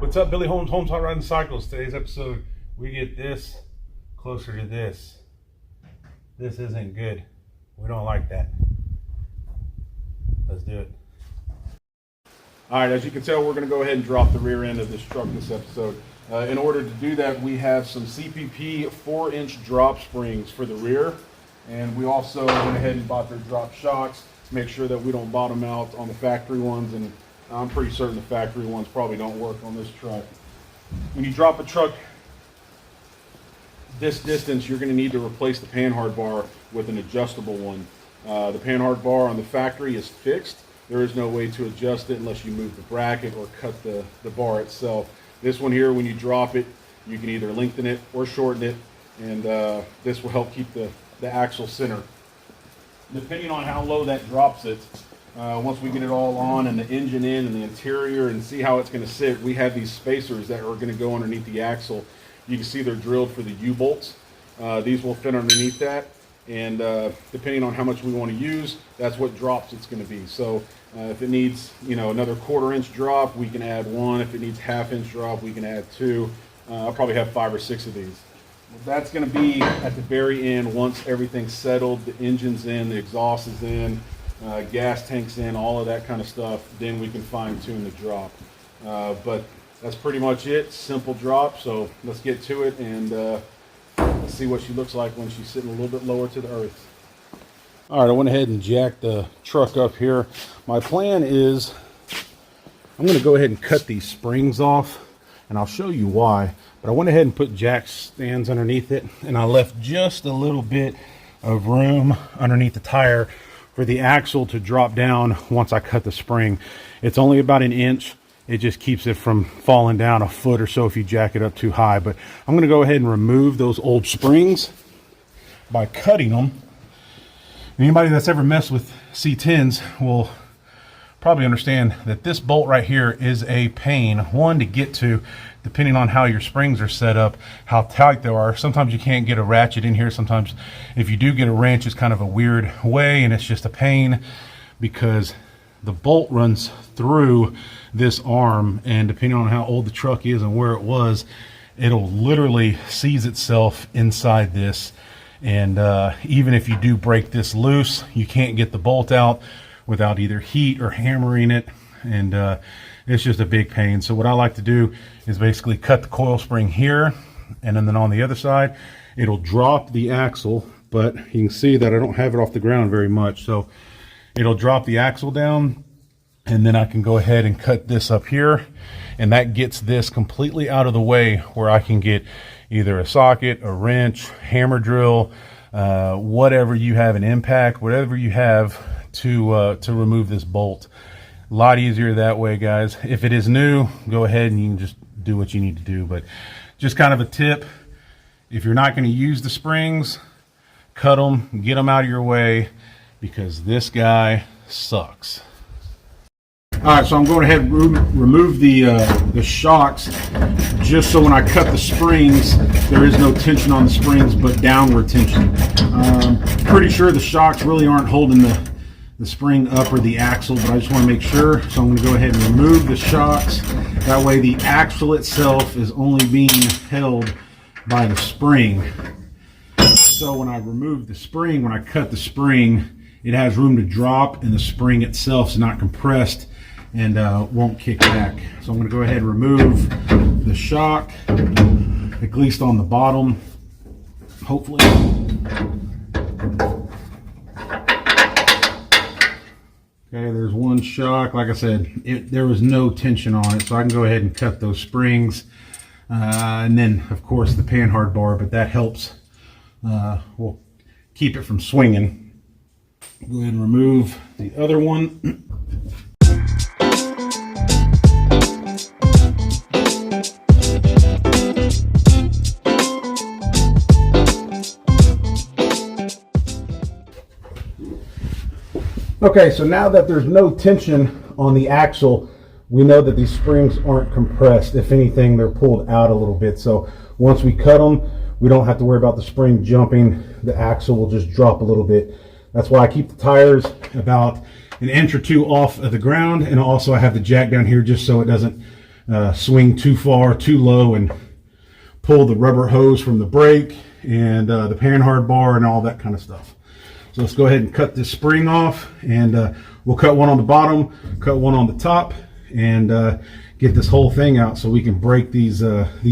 What's up, Billy Holmes, Holmes Hot Riding Cycles. Today's episode, we get this closer to this. This isn't good. We don't like that. Let's do it. All right, as you can tell, we're going to go ahead and drop the rear end of this truck this episode. In order to do that, we have some CPP 4-inch drop springs for the rear. And we also went ahead and bought their drop shocks to make sure that we don't bottom out on the factory ones. And I'm pretty certain the factory ones probably don't work on this truck. When you drop a truck this distance, you're going to need to replace the panhard bar with an adjustable one. The panhard bar on the factory is fixed. There is no way to adjust it unless you move the bracket or cut the bar itself. This one here, when you drop it, you can either lengthen it or shorten it, and this will help keep the axle center. Depending on how low that drops it, once we get it all on and the engine in and the interior and see how it's going to sit, we have these spacers that are going to go underneath the axle. You can see they're drilled for the U-bolts. These will fit underneath that, and depending on how much we want to use, that's what drops it's going to be. So if it needs, another 1/4 inch drop, we can add 1. If it needs 1/2 inch drop, we can add 2. I'll probably have 5 or 6 of these. That's going to be at the very end once everything's settled, the engine's in, the exhaust is in, gas tank's in, all of that kind of stuff. Then we can fine tune the drop. But that's pretty much it. Simple drop. So let's get to it and see what she looks like when she's sitting a little bit lower to the earth. All right, I went ahead and jacked the truck up here. My plan is I'm going to go ahead and cut these springs off, and I'll show you why. But I went ahead and put jack stands underneath it, and I left just a little bit of room underneath the tire for the axle to drop down once I cut the spring. It's only about 1 inch. It just keeps it from falling down 1 foot or so if you jack it up too high. But I'm going to go ahead and remove those old springs by cutting them. Anybody that's ever messed with C10s will probably understand that this bolt right here is a pain, one, to get to, depending on how your springs are set up, how tight they are. Sometimes you can't get a ratchet in here. Sometimes if you do get a wrench, it's kind of a weird way, and it's just a pain because the bolt runs through this arm, and depending on how old the truck is and where it was, it'll literally seize itself inside this. And even if you do break this loose, you can't get the bolt out without either heat or hammering it, and it's just a big pain. So what I like to do is basically cut the coil spring here, and then on the other side it'll drop the axle, but you can see that I don't have it off the ground very much, so it'll drop the axle down, and then I can go ahead and cut this up here, and that gets this completely out of the way where I can get either a socket, a wrench, hammer drill, whatever you have, an impact, whatever you have to remove this bolt. A lot easier that way, guys. If it is new, go ahead and you can just do what you need to do. But just kind of a tip, if you're not going to use the springs, cut them, get them out of your way, because this guy sucks. All right, so I'm going ahead and remove the shocks, just so when I cut the springs, there is no tension on the springs, but downward tension. Pretty sure the shocks really aren't holding the spring up or the axle, but I just want to make sure. So I'm going to go ahead and remove the shocks. That way the axle itself is only being held by the spring. So when I remove the spring, when I cut the spring, it has room to drop, and the spring itself is not compressed and won't kick back. So I'm going to go ahead and remove the shock, at least on the bottom, hopefully. Okay, there's one shock. Like I said, there was no tension on it, so I can go ahead and cut those springs. And then, of course, the panhard bar, but that helps. We'll keep it from swinging. Go ahead and remove the other one. Okay, so now that there's no tension on the axle, we know that these springs aren't compressed. If anything, they're pulled out a little bit. So once we cut them, we don't have to worry about the spring jumping. The axle will just drop a little bit. That's why I keep the tires about 1 inch or 2 off of the ground, and also I have the jack down here just so it doesn't swing too far, too low, and pull the rubber hose from the brake and the panhard bar and all that kind of stuff. So let's go ahead and cut this spring off, and we'll cut one on the bottom, cut one on the top, and get this whole thing out so we can break these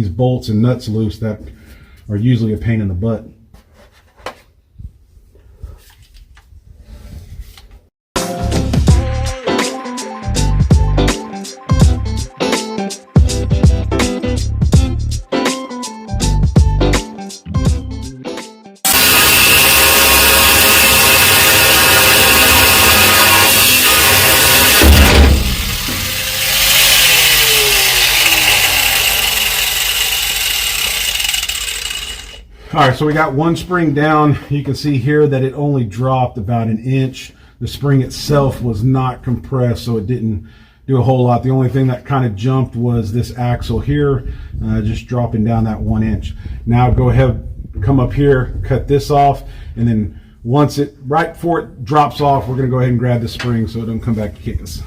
bolts and nuts loose that are usually a pain in the butt. All right, so we got one spring down. You can see here that it only dropped about 1 inch. The spring itself was not compressed, so it didn't do a whole lot. The only thing that kind of jumped was this axle here, just dropping down that 1 inch. Now go ahead, come up here, cut this off, and then right before it drops off, we're gonna go ahead and grab the spring so it don't come back to kick us.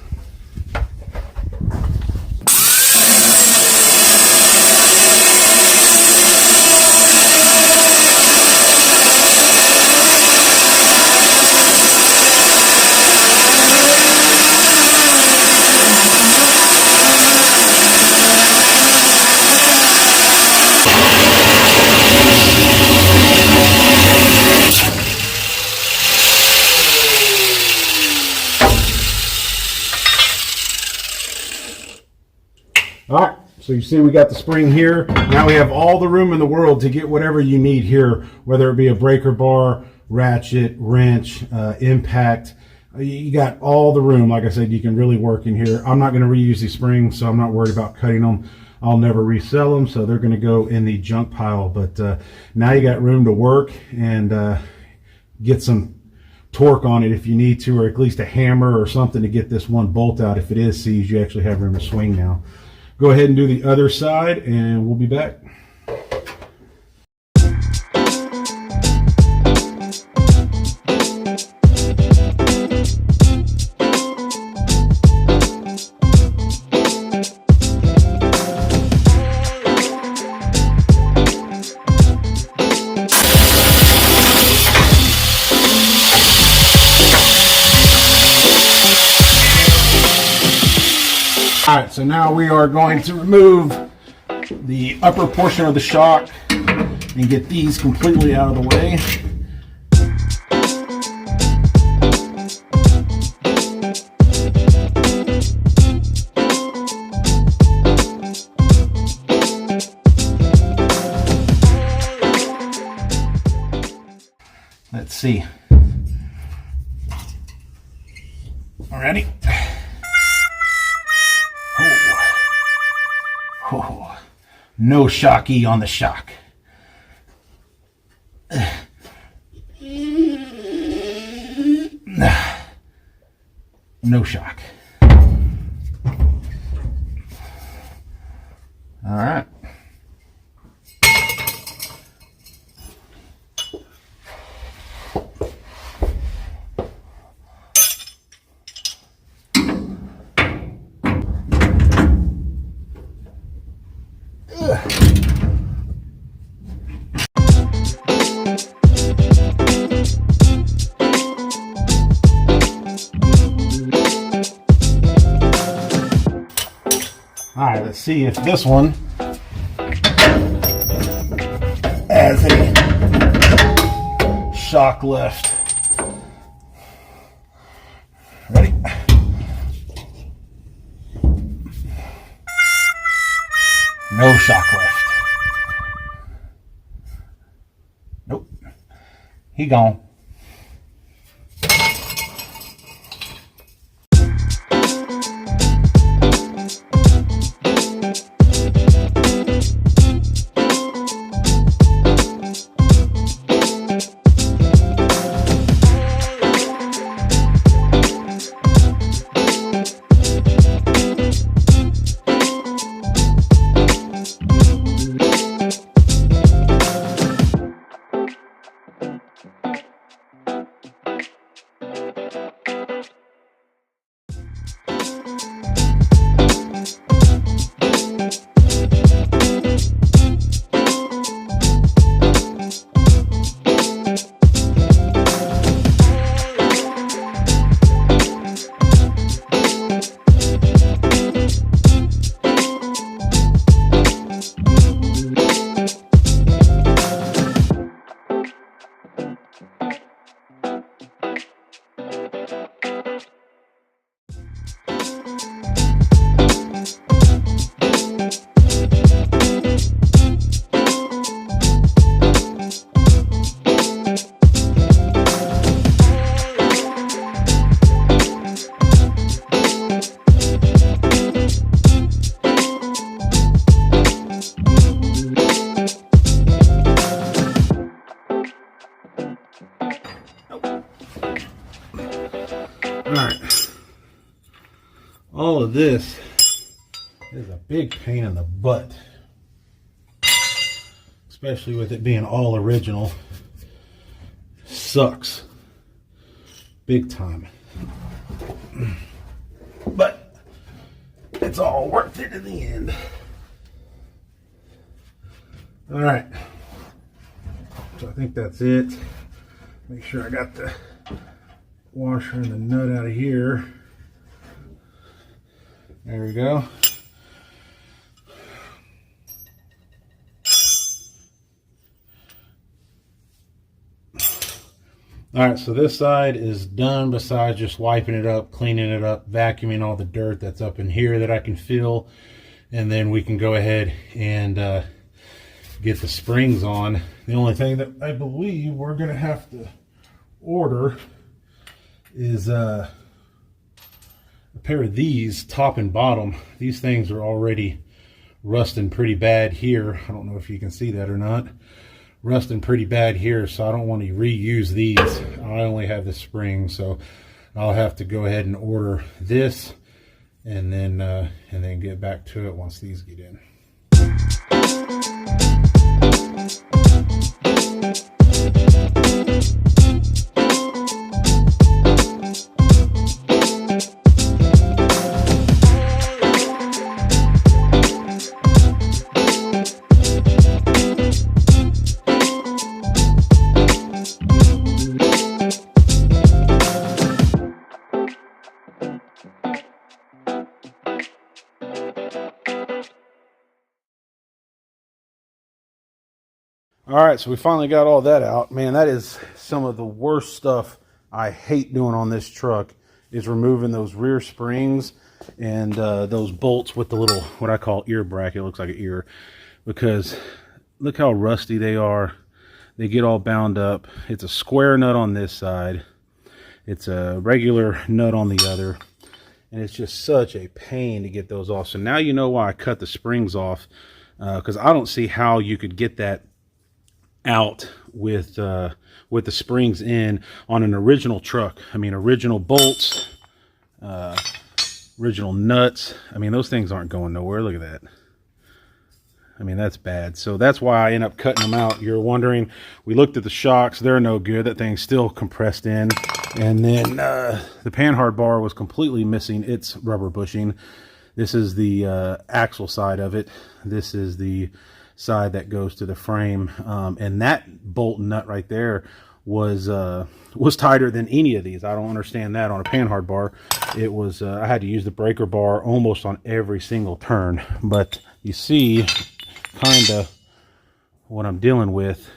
All right, so you see we got the spring here. Now we have all the room in the world to get whatever you need here, whether it be a breaker bar, ratchet, wrench, impact. You got all the room. Like I said, you can really work in here. I'm not going to reuse these springs, so I'm not worried about cutting them. I'll never resell them, so they're going to go in the junk pile. But now you got room to work and get some torque on it if you need to, or at least a hammer or something to get this one bolt out. If it is seized, you actually have room to swing now. Go ahead and do the other side, and we'll be back. All right, so now we are going to remove the upper portion of the shock and get these completely out of the way. Let's see. Alrighty. Oh, no shocky on the shock. No shock. All right. All right, let's see if this one has a shock left. Ready? No shock left. Nope. He gone. all of this is a big pain in the butt, especially with it being all original. Sucks big time, but it's all worth it in the end. All right, so I think that's it. Make sure I got the washer and the nut out of here. There we go. All right, so this side is done, besides just wiping it up, cleaning it up, vacuuming all the dirt that's up in here that I can feel, and then we can go ahead and get the springs on. The only thing that I believe we're gonna have to order is a pair of these, top and bottom. These things are already rusting pretty bad here. I don't know if you can see that or not. Rusting pretty bad here, so I don't want to reuse these. I only have the spring, so I'll have to go ahead and order this and then get back to it once these get in. All right, so we finally got all that out. Man, that is some of the worst stuff I hate doing on this truck, is removing those rear springs and those bolts with the little, what I call ear bracket. It looks like an ear, because look how rusty they are. They get all bound up. It's a square nut on this side. It's a regular nut on the other. And it's just such a pain to get those off. So now you know why I cut the springs off, because I don't see how you could get that out with the springs in on an original truck. I mean, original bolts, original nuts. I mean, those things aren't going nowhere. Look at that. I mean, that's bad. So that's why I end up cutting them out. You're wondering, we looked at the shocks. They're no good. That thing's still compressed in. And then the panhard bar was completely missing its rubber bushing. This is the axle side of it. This is the side that goes to the frame, and that bolt nut right there was tighter than any of these. I don't understand that on a panhard bar. It was I had to use the breaker bar almost on every single turn. But you see kind of what I'm dealing with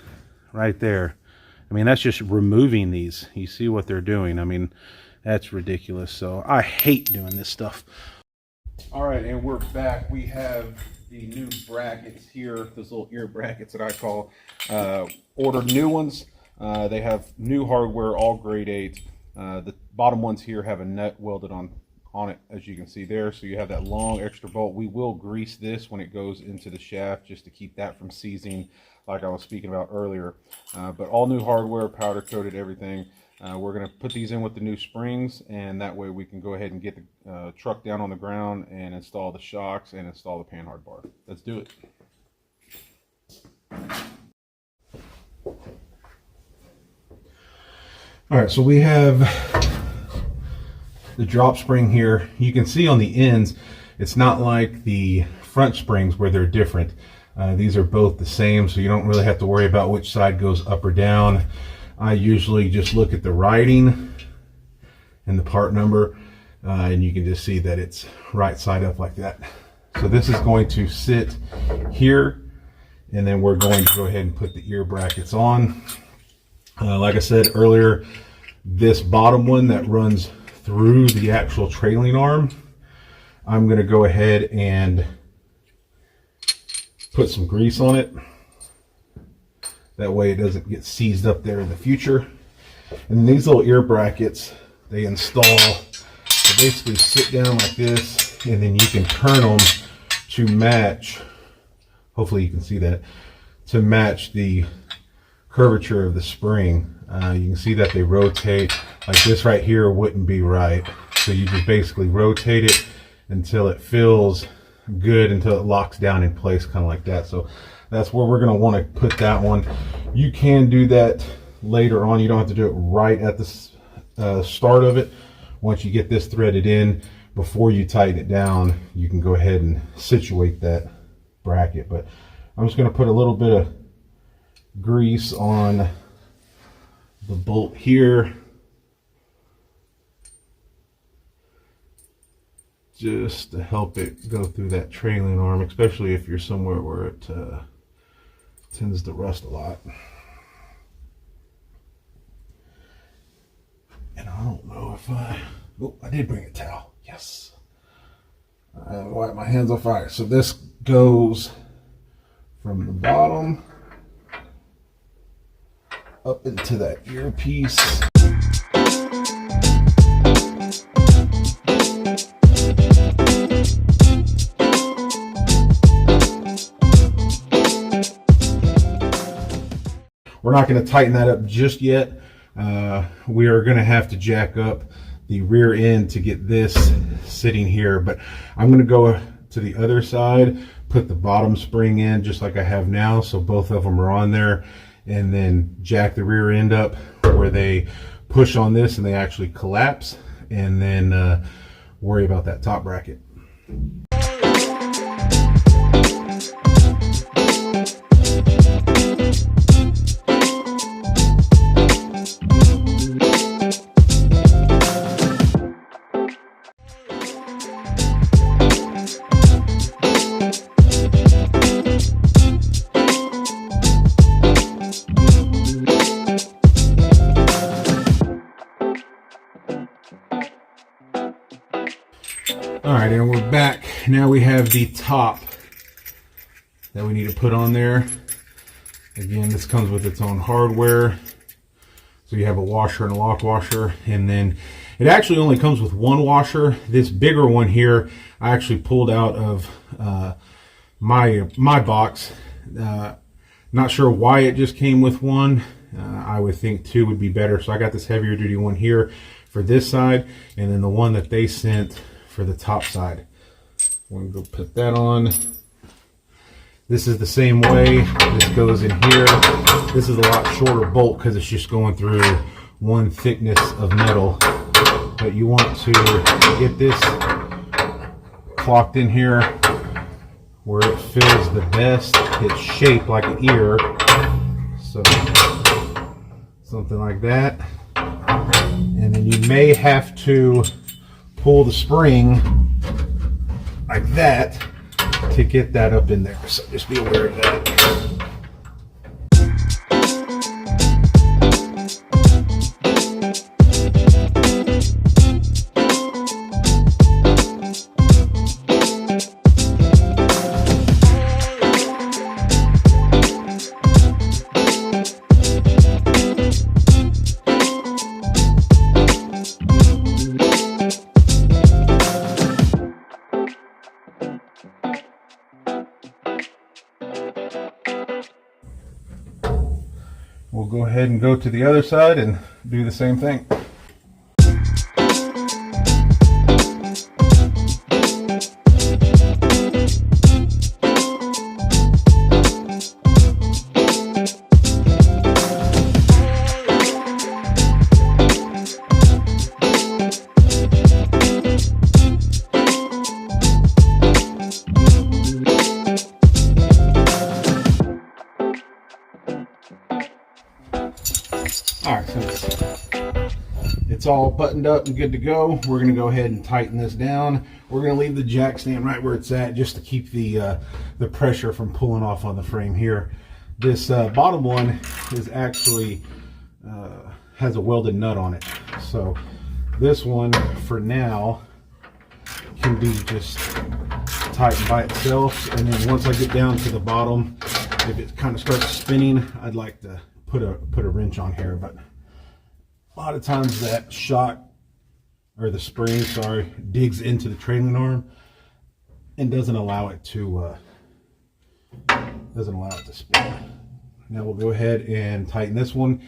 right there. I mean, that's just removing these. You see what they're doing. I mean, that's ridiculous. So I hate doing this stuff. All right, and we're back. We have the new brackets here, those little ear brackets that I call. Ordered new ones. They have new hardware, all grade 8. The bottom ones here have a nut welded on it, as you can see there. So you have that long extra bolt. We will grease this when it goes into the shaft, just to keep that from seizing, like I was speaking about earlier. But all new hardware, powder coated, everything. We're going to put these in with the new springs, and that way we can go ahead and get the truck down on the ground and install the shocks and install the panhard bar. Let's do it. All right, so we have the drop spring here. You can see on the ends, it's not like the front springs where they're different. These are both the same, so you don't really have to worry about which side goes up or down. I usually just look at the writing and the part number, and you can just see that it's right side up like that. So this is going to sit here, and then we're going to go ahead and put the ear brackets on. Like I said earlier, this bottom one that runs through the actual trailing arm, I'm going to go ahead and put some grease on it. That way it doesn't get seized up there in the future. And then these little ear brackets, they install, they basically sit down like this, and then you can turn them to match, hopefully you can see that, to match the curvature of the spring. You can see that they rotate. Like this right here wouldn't be right. So you just basically rotate it until it feels good, until it locks down in place, kind of like that. So that's where we're going to want to put that one. You can do that later on. You don't have to do it right at the start of it. Once you get this threaded in, before you tighten it down, you can go ahead and situate that bracket. But I'm just going to put a little bit of grease on the bolt here, just to help it go through that trailing arm, especially if you're somewhere where it tends to rust a lot. And I don't know if I did bring a towel. Yes. I wipe my hands off fire. So this goes from the bottom up into that earpiece. We're not going to tighten that up just yet. We are going to have to jack up the rear end to get this sitting here, but I'm going to go to the other side, put the bottom spring in just like I have now, so both of them are on there, and then jack the rear end up where they push on this and they actually collapse, and then worry about that top bracket. All right, and we're back. Now we have the top that we need to put on there. Again, this comes with its own hardware. So you have a washer and a lock washer, and then it actually only comes with one washer. This bigger one here, I actually pulled out of my box. Not sure why it just came with one. I would think two would be better. So I got this heavier duty one here for this side, and then the one that they sent for the top side. I'm going to go put that on. This is the same way. This goes in here. This is a lot shorter bolt because it's just going through one thickness of metal. But you want to get this clocked in here where it feels the best. It's shaped like an ear. So something like that. And then you may have to pull the spring like that to get that up in there. So just be aware of that. We'll go ahead and go to the other side and do the same thing. All right, so it's all buttoned up and good to go. We're going to go ahead and tighten this down. We're going to leave the jack stand right where it's at just to keep the pressure from pulling off on the frame here. This bottom one is actually has a welded nut on it. So this one for now can be just tightened by itself, and then once I get down to the bottom, if it kind of starts spinning, I'd like to put a wrench on here. But a lot of times that shock, or the spring, sorry, digs into the trailing arm and doesn't allow it to spin. Now we'll go ahead and tighten this one,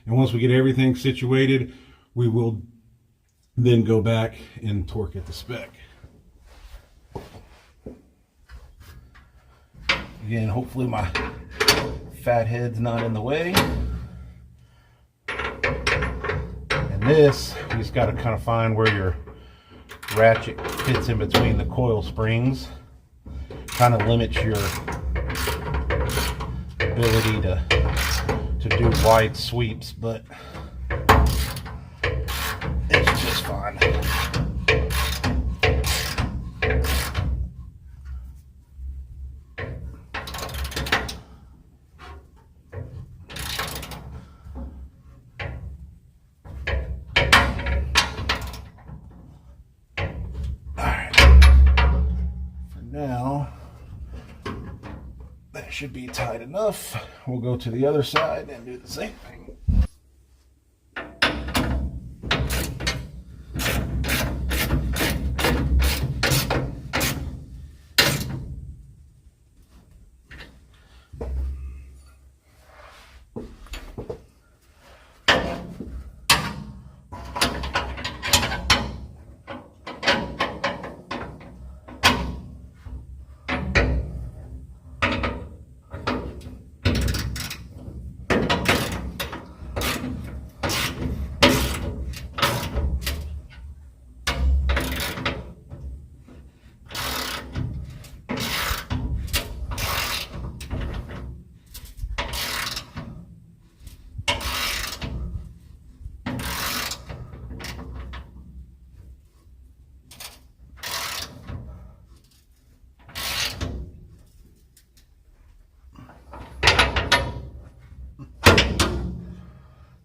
and once we get everything situated, we will then go back and torque it to spec. Again, hopefully my fat head's not in the way. And this, you just got to kind of find where your ratchet fits in between the coil springs. Kind of limits your ability to do wide sweeps, but it's just fine. Now, that should be tight enough. We'll go to the other side and do the same thing.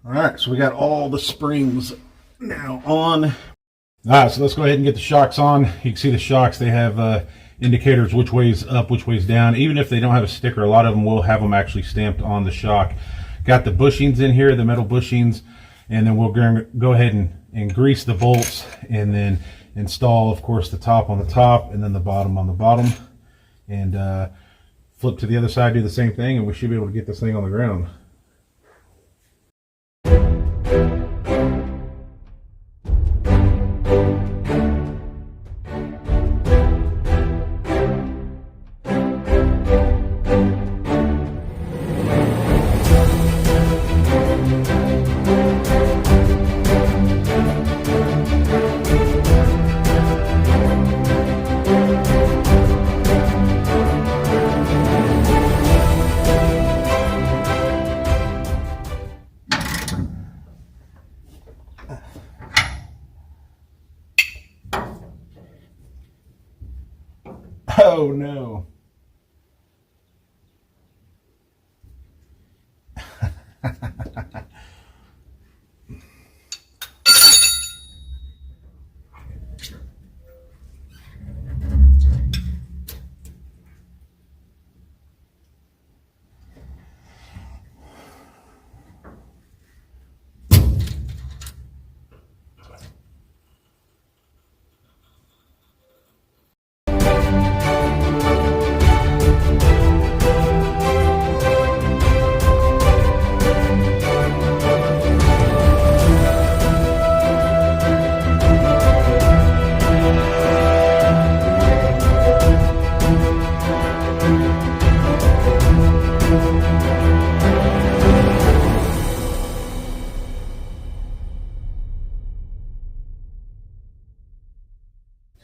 All right, so we got all the springs now on. All right, so let's go ahead and get the shocks on. You can see the shocks, they have indicators which way's up, which way's down. Even if they don't have a sticker, a lot of them will have them actually stamped on the shock. Got the bushings in here, the metal bushings, and then we'll go ahead and grease the bolts and then install, of course, the top on the top and then the bottom on the bottom. And flip to the other side, do the same thing, and we should be able to get this thing on the ground. Oh no.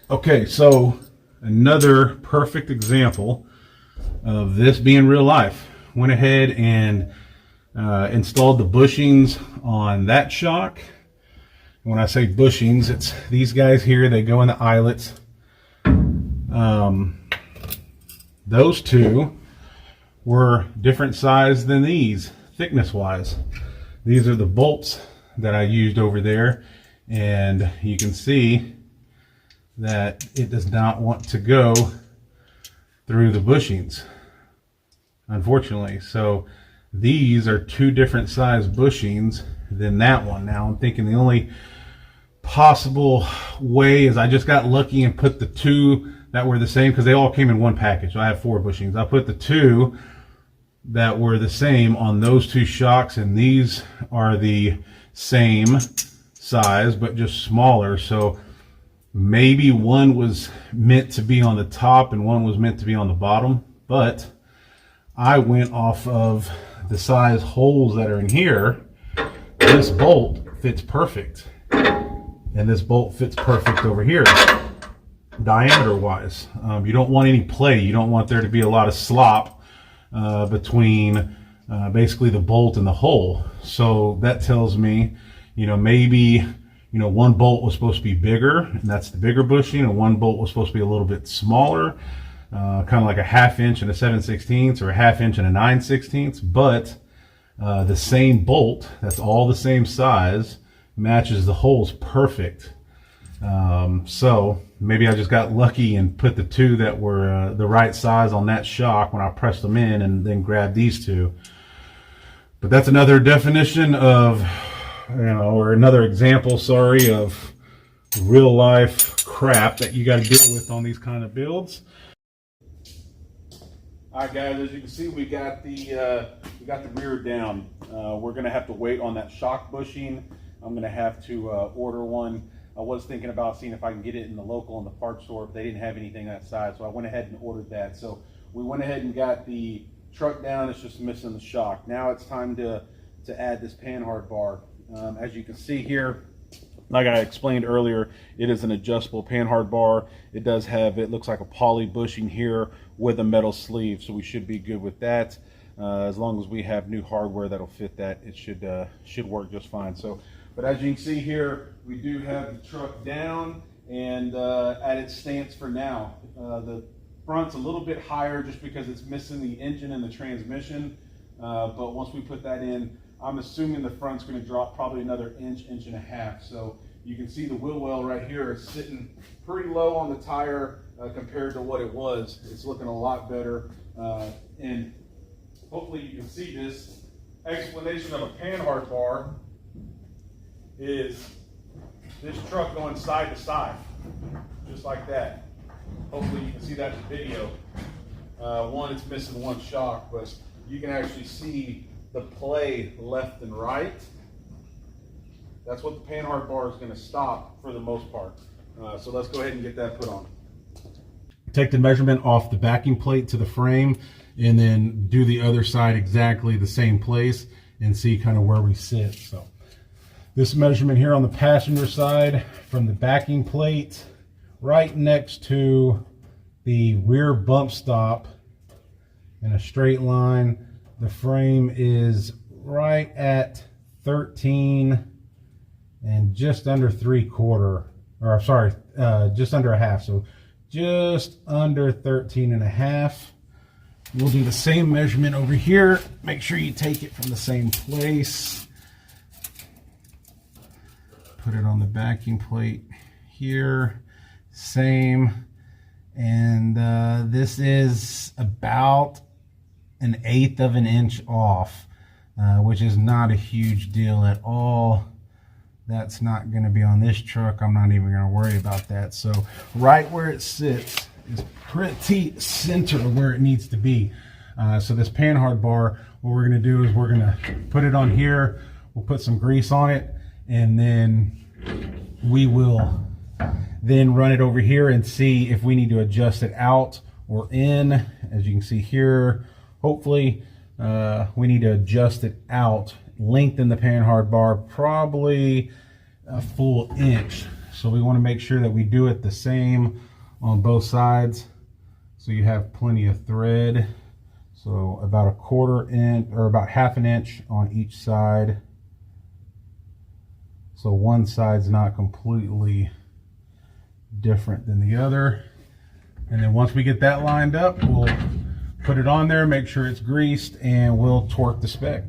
Okay, so another perfect example of this being real life. Went ahead and installed the bushings on that shock. When I say bushings, it's these guys here. They go in the eyelets. Those two were different size than these, thickness wise. These are the bolts that I used over there, and you can see that it does not want to go through the bushings, unfortunately. So these are two different size bushings than that one. Now I'm thinking the only possible way is I just got lucky and put the two that were the same, because they all came in one package. So I have 4 bushings. I put the two that were the same on those two shocks, and these are the same size but just smaller. So maybe one was meant to be on the top and one was meant to be on the bottom, but I went off of the size holes that are in here. This bolt fits perfect, and this bolt fits perfect over here, diameter wise. You don't want any play. You don't want there to be a lot of slop between basically the bolt and the hole. So that tells me, maybe, one bolt was supposed to be bigger, and that's the bigger bushing, and one bolt was supposed to be a little bit smaller, kind of like a 1/2 inch and a 7/16 or a 1/2 inch and a 9/16. But the same bolt, that's all the same size, matches the holes perfect. So maybe I just got lucky and put the two that were the right size on that shock when I pressed them in, and then grabbed these two. But that's another definition of, or another example, sorry, of real life crap that you got to deal with on these kind of builds. All right, guys, as you can see, we got the rear down. We're gonna have to wait on that shock bushing. I'm gonna have to order one. I was thinking about seeing if I can get it in the local in the parts store, but they didn't have anything that size, so I went ahead and ordered that. So we went ahead and got the truck down. It's just missing the shock. Now it's time to add this panhard bar. As you can see here, like I explained earlier, it is an adjustable panhard bar. It does have, it looks like a poly bushing here with a metal sleeve, so we should be good with that. As long as we have new hardware that'll fit that, it should work just fine. So, but as you can see here, we do have the truck down and at its stance for now. The front's a little bit higher just because it's missing the engine and the transmission. But once we put that in, I'm assuming the front's going to drop probably another inch, inch and a half. So you can see the wheel well right here is sitting pretty low on the tire compared to what it was. It's looking a lot better. And hopefully you can see this explanation of a panhard bar is this truck going side to side, just like that. Hopefully you can see that in the video. One, it's missing one shock, but you can actually see the play left and right. That's what the panhard bar is going to stop for the most part. So let's go ahead and get that put on. Take the measurement off the backing plate to the frame, and then do the other side exactly the same place and see kind of where we sit. So this measurement here on the passenger side from the backing plate right next to the rear bump stop in a straight line, the frame is right at 13 and just under 3/4, or sorry, just under a half. So just under 13 and a half. We'll do the same measurement over here. Make sure you take it from the same place. Put it on the backing plate here. Same. And this is about 1/8 of an inch off, which is not a huge deal at all. That's not going to be on this truck. I'm not even going to worry about that. So right where it sits is pretty center of where it needs to be. So this panhard bar, what we're going to do is we're going to put it on here. We'll put some grease on it, and then we will then run it over here and see if we need to adjust it out or in. As you can see here, hopefully we need to adjust it out, lengthen the panhard bar probably a full inch. So we want to make sure that we do it the same on both sides, so you have plenty of thread. So about 1/4 inch or about 1/2 inch on each side, so one side's not completely different than the other. And then once we get that lined up, we'll put it on there, make sure it's greased, and we'll torque the spec.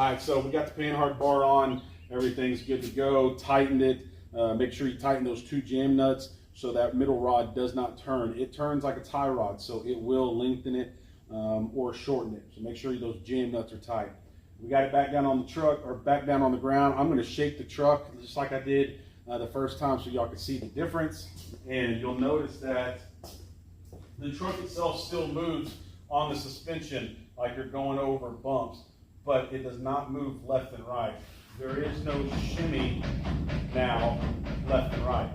All right, so we got the panhard bar on. Everything's good to go. Tightened it. Make sure you tighten those 2 jam nuts so that middle rod does not turn. It turns like a tie rod, so it will lengthen it or shorten it. So make sure those jam nuts are tight. We got it back down on the truck, or back down on the ground. I'm going to shake the truck just like I did the first time so y'all can see the difference. And you'll notice that the truck itself still moves on the suspension like you're going over bumps, but it does not move left and right. There is no shimmy now left and right.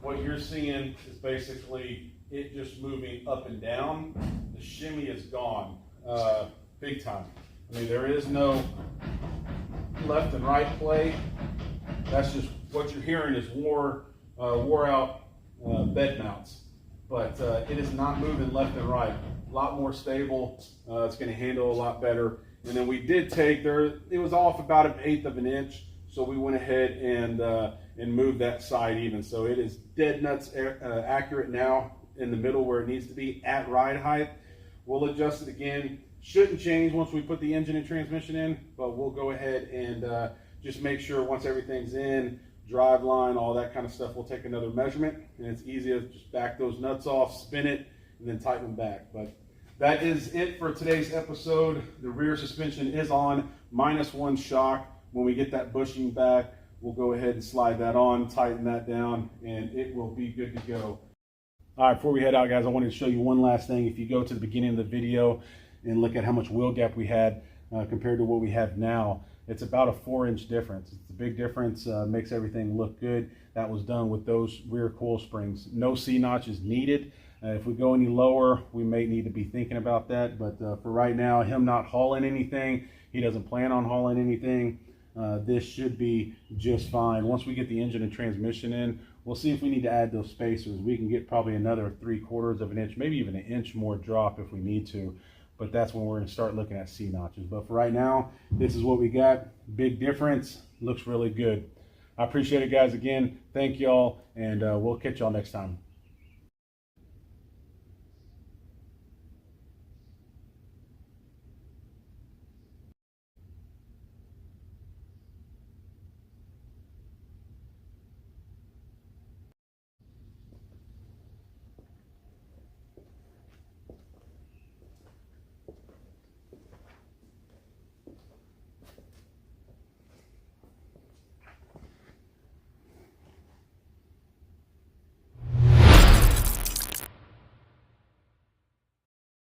What you're seeing is basically it just moving up and down. The shimmy is gone big time. I mean, there is no left and right play. That's just what you're hearing is wore out bed mounts. But it is not moving left and right. A lot more stable. It's going to handle a lot better. And then we did take it was off about 1/8 of an inch. So we went ahead and moved that side even. So it is dead nuts accurate now in the middle where it needs to be at ride height. We'll adjust it again. Shouldn't change once we put the engine and transmission in, but we'll go ahead and just make sure once everything's in, drive line, all that kind of stuff, we'll take another measurement, and it's easy to just back those nuts off, spin it, and then tighten them back. But that is it for today's episode. The rear suspension is on -1 shock. When we get that bushing back, we'll go ahead and slide that on, tighten that down, and it will be good to go. All right, before we head out, guys, I wanted to show you one last thing. If you go to the beginning of the video and look at how much wheel gap we had compared to what we have now, it's about a 4-inch difference. It's a big difference, makes everything look good. That was done with those rear coil springs. No C-notch is needed. If we go any lower, we may need to be thinking about that. But for right now, him not hauling anything, he doesn't plan on hauling anything. This should be just fine. Once we get the engine and transmission in, we'll see if we need to add those spacers. We can get probably another 3/4 of an inch, maybe even 1 inch more drop if we need to. But that's when we're going to start looking at C-notches. But for right now, this is what we got. Big difference. Looks really good. I appreciate it, guys. Again, thank y'all, and we'll catch y'all next time.